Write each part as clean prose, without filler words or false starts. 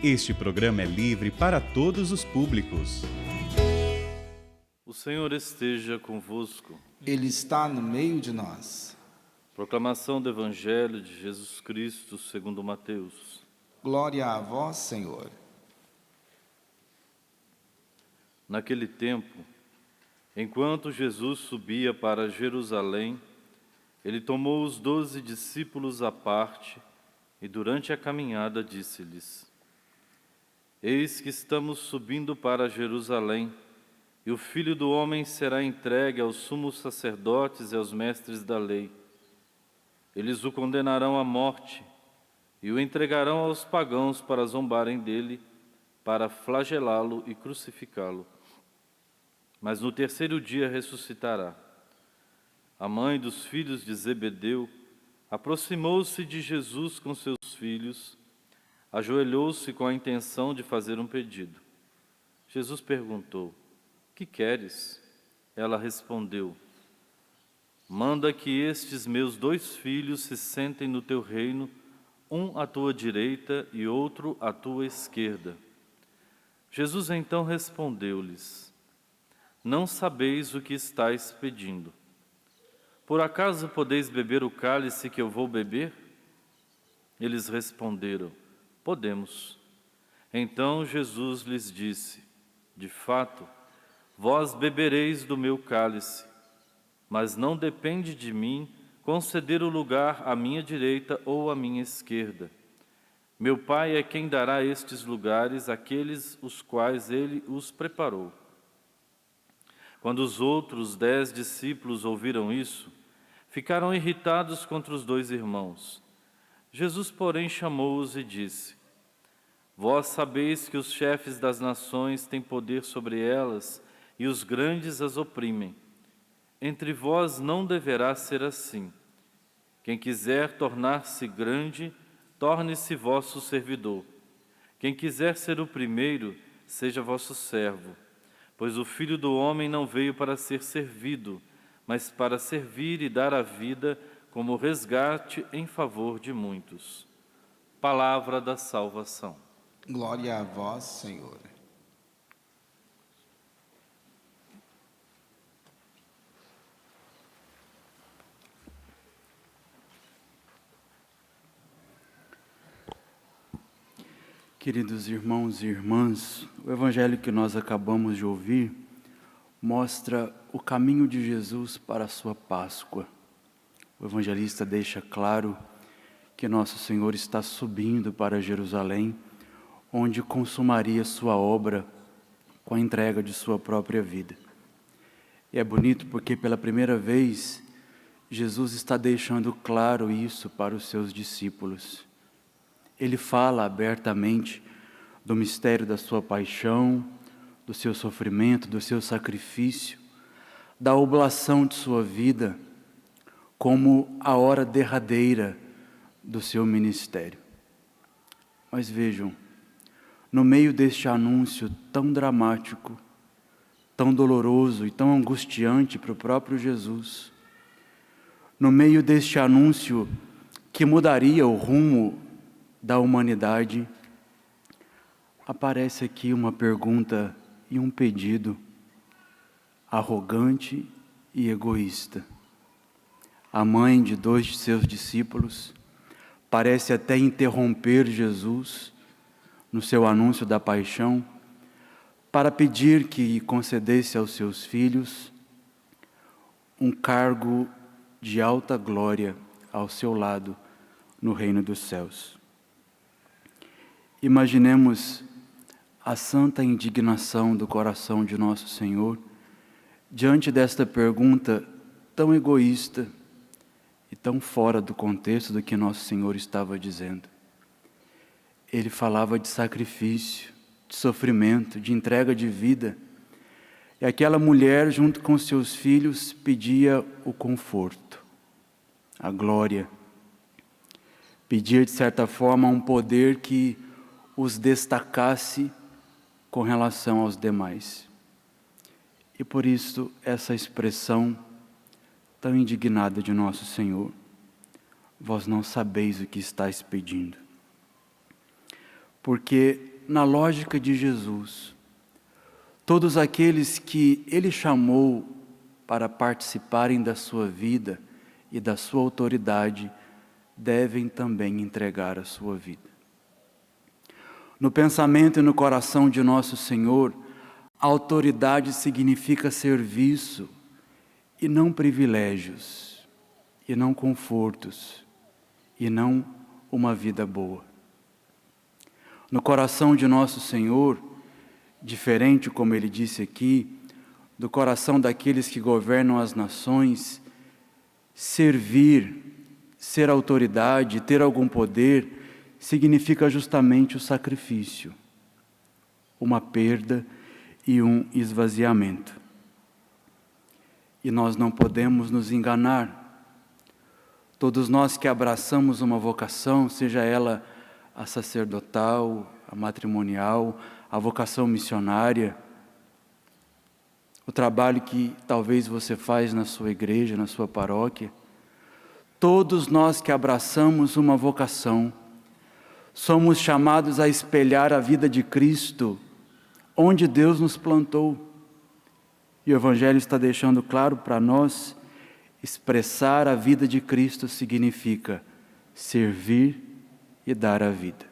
Este programa é livre para todos os públicos. O Senhor esteja convosco. Ele está no meio de nós. Proclamação do Evangelho de Jesus Cristo segundo Mateus. Glória a vós, Senhor. Naquele tempo, enquanto Jesus subia para Jerusalém, ele tomou os 12 discípulos à parte e durante a caminhada disse-lhes: Eis que estamos subindo para Jerusalém, e o Filho do Homem será entregue aos sumos sacerdotes e aos mestres da lei. Eles o condenarão à morte e o entregarão aos pagãos para zombarem dele, para flagelá-lo e crucificá-lo. Mas no terceiro dia ressuscitará. A mãe dos filhos de Zebedeu aproximou-se de Jesus com seus filhos, ajoelhou-se com a intenção de fazer um pedido. Jesus perguntou: Que queres? Ela respondeu: Manda que estes meus 2 filhos se sentem no teu reino, um à tua direita e outro à tua esquerda. Jesus então respondeu-lhes: Não sabeis o que estáis pedindo. Por acaso podeis beber o cálice que eu vou beber? Eles responderam: Podemos. Então Jesus lhes disse: De fato, vós bebereis do meu cálice, mas não depende de mim conceder o lugar à minha direita ou à minha esquerda. Meu Pai é quem dará estes lugares àqueles os quais ele os preparou. Quando os outros 10 discípulos ouviram isso, ficaram irritados contra os 2 irmãos. Jesus, porém, chamou-os e disse: Vós sabeis que os chefes das nações têm poder sobre elas e os grandes as oprimem. Entre vós não deverá ser assim. Quem quiser tornar-se grande, torne-se vosso servidor. Quem quiser ser o primeiro, seja vosso servo. Pois o Filho do Homem não veio para ser servido, mas para servir e dar a vida como resgate em favor de muitos. Palavra da salvação. Glória a vós, Senhor. Queridos irmãos e irmãs, o Evangelho que nós acabamos de ouvir mostra o caminho de Jesus para a sua Páscoa. O evangelista deixa claro que Nosso Senhor está subindo para Jerusalém, onde consumaria sua obra com a entrega de sua própria vida. E é bonito porque pela primeira vez Jesus está deixando claro isso para os seus discípulos. Ele fala abertamente do mistério da sua paixão, do seu sofrimento, do seu sacrifício, da oblação de sua vida, como a hora derradeira do seu ministério. Mas vejam, no meio deste anúncio tão dramático, tão doloroso e tão angustiante para o próprio Jesus, no meio deste anúncio que mudaria o rumo da humanidade, aparece aqui uma pergunta e um pedido arrogante e egoísta. A mãe de 2 de seus discípulos parece até interromper Jesus no seu anúncio da paixão para pedir que concedesse aos seus filhos um cargo de alta glória ao seu lado no reino dos céus. Imaginemos a santa indignação do coração de nosso Senhor diante desta pergunta tão egoísta e tão fora do contexto do que nosso Senhor estava dizendo. Ele falava de sacrifício, de sofrimento, de entrega de vida. E aquela mulher, junto com seus filhos, pedia o conforto, a glória. Pedia, de certa forma, um poder que os destacasse com relação aos demais. E por isso, essa expressão tão indignada de nosso Senhor: vós não sabeis o que estáis pedindo. Porque na lógica de Jesus, todos aqueles que Ele chamou para participarem da sua vida e da sua autoridade, devem também entregar a sua vida. No pensamento e no coração de nosso Senhor, autoridade significa serviço e não privilégios, e não confortos, e não uma vida boa. No coração de nosso Senhor, diferente, como Ele disse aqui, do coração daqueles que governam as nações, servir, ser autoridade, ter algum poder, significa justamente o sacrifício, uma perda e um esvaziamento. E nós não podemos nos enganar. Todos nós que abraçamos uma vocação, seja ela a sacerdotal, a matrimonial, a vocação missionária, o trabalho que talvez você faz na sua igreja, na sua paróquia, todos nós que abraçamos uma vocação, somos chamados a espelhar a vida de Cristo, onde Deus nos plantou. E o Evangelho está deixando claro para nós, expressar a vida de Cristo significa servir e dar a vida.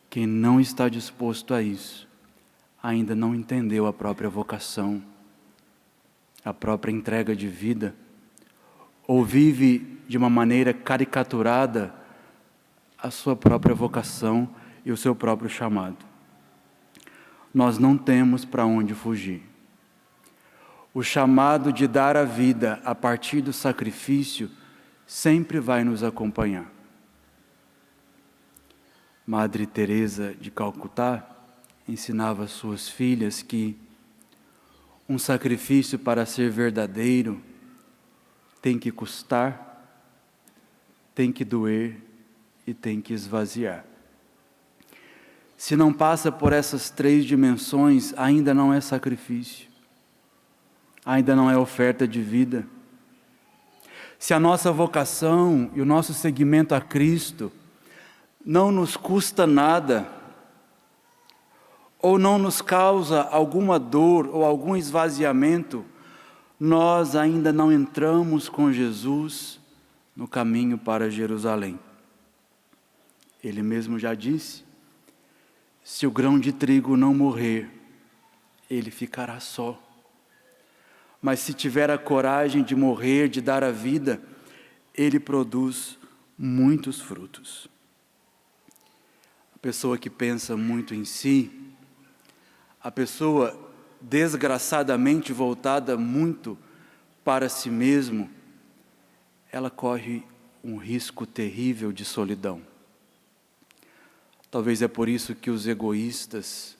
Quem não está disposto a isso, ainda não entendeu a própria vocação, a própria entrega de vida, ou vive de uma maneira caricaturada a sua própria vocação e o seu próprio chamado. Nós não temos para onde fugir. O chamado de dar a vida a partir do sacrifício sempre vai nos acompanhar. Madre Teresa de Calcutá ensinava às suas filhas que um sacrifício para ser verdadeiro tem que custar, tem que doer e tem que esvaziar. Se não passa por essas 3 dimensões, ainda não é sacrifício, ainda não é oferta de vida. Se a nossa vocação e o nosso seguimento a Cristo não nos custa nada, ou não nos causa alguma dor ou algum esvaziamento, nós ainda não entramos com Jesus no caminho para Jerusalém. Ele mesmo já disse: se o grão de trigo não morrer, ele ficará só. Mas se tiver a coragem de morrer, de dar a vida, ele produz muitos frutos. A pessoa que pensa muito em si, a pessoa desgraçadamente voltada muito para si mesmo, ela corre um risco terrível de solidão. Talvez é por isso que os egoístas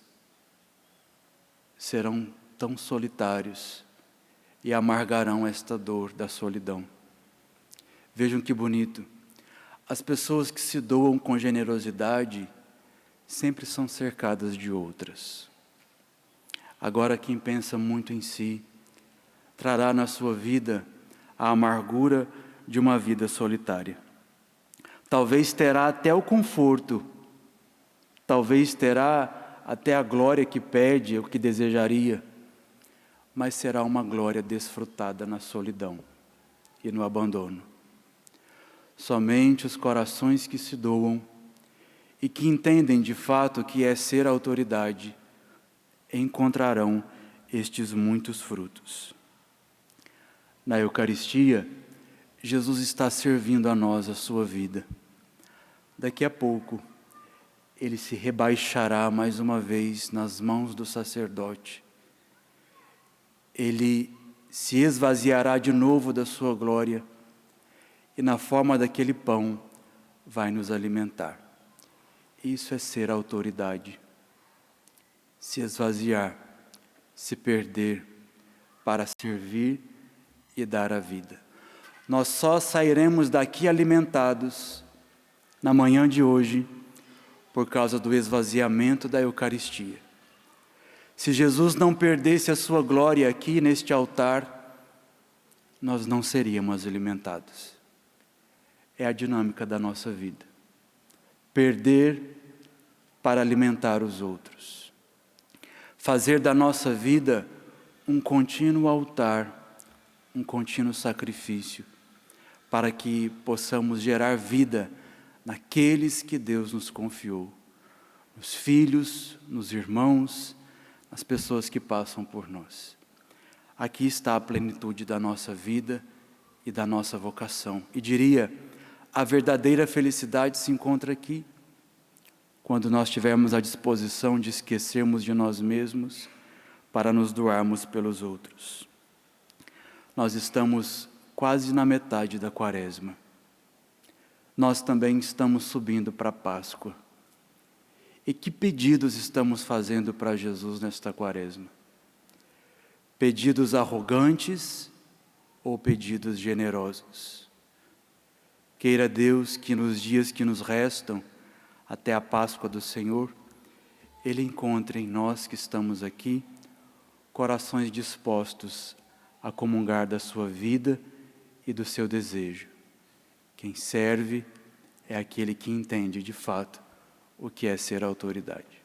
serão tão solitários e amargarão esta dor da solidão. Vejam que bonito. As pessoas que se doam com generosidade sempre são cercadas de outras. Agora, quem pensa muito em si, trará na sua vida a amargura de uma vida solitária. Talvez terá até o conforto, talvez terá até a glória que pede, ou que desejaria, mas será uma glória desfrutada na solidão e no abandono. Somente os corações que se doam e que entendem de fato o que é ser autoridade, encontrarão estes muitos frutos. Na Eucaristia, Jesus está servindo a nós a sua vida. Daqui a pouco, ele se rebaixará mais uma vez nas mãos do sacerdote. Ele se esvaziará de novo da sua glória e na forma daquele pão vai nos alimentar. Isso é ser autoridade. Se esvaziar, se perder para servir e dar a vida. Nós só sairemos daqui alimentados na manhã de hoje por causa do esvaziamento da Eucaristia. Se Jesus não perdesse a sua glória aqui neste altar, nós não seríamos alimentados. É a dinâmica da nossa vida. Perder para alimentar os outros. Fazer da nossa vida um contínuo altar, um contínuo sacrifício, para que possamos gerar vida naqueles que Deus nos confiou, nos filhos, nos irmãos, nas pessoas que passam por nós. Aqui está a plenitude da nossa vida e da nossa vocação. E diria, a verdadeira felicidade se encontra aqui, quando nós tivermos a disposição de esquecermos de nós mesmos para nos doarmos pelos outros. Nós estamos quase na metade da Quaresma. Nós também estamos subindo para a Páscoa. E que pedidos estamos fazendo para Jesus nesta Quaresma? Pedidos arrogantes ou pedidos generosos? Queira Deus que nos dias que nos restam, até a Páscoa do Senhor, Ele encontre em nós que estamos aqui, corações dispostos a comungar da sua vida e do seu desejo. Quem serve é aquele que entende de fato o que é ser autoridade.